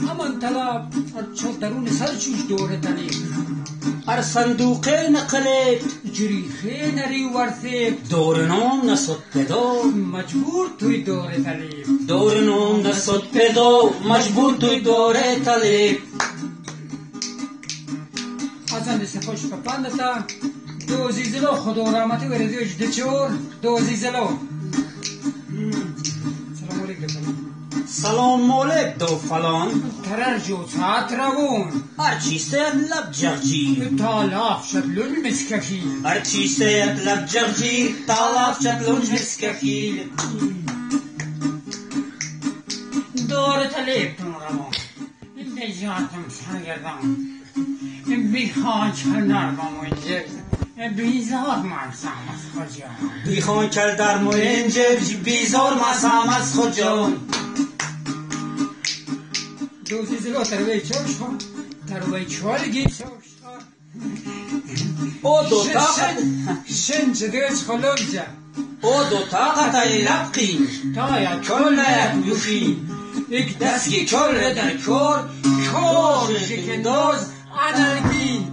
همان طلب چو درون سر چوش دوره تلی ار صندوقه نقلت جریخه نری ورثیب دورنام نسد پیدا مجبور توی دوره تلی دورنام نسد پیدا مجبور توی دوره تلی ازن سفاش پپندتا دو زیزلو خدا رحمتی ورزی اجده چور دو زیزلو سلام علیکم سلام مولک دو فلان ترر جو ساعت روون هرچی سید لب جغجی تالاف شدلون مسکفی هرچی سید لب جغجی تالاف شدلون مسکفی دور تلیبتون روون این بیجاتم سرگردم این بیخان چه نرمم و اینجا بیزار مرسم از خجام بیخان کل در موینجه بیزار مرسم از خجام دو زیزلو تروی چوش کن تروی چوالگی چوش کن او دو طاقت شنچ دوش خلوبجا او دو طاقت ای لبقی تایا کل یک یوفی یک دستی کل در کور کور شکنداز انرگی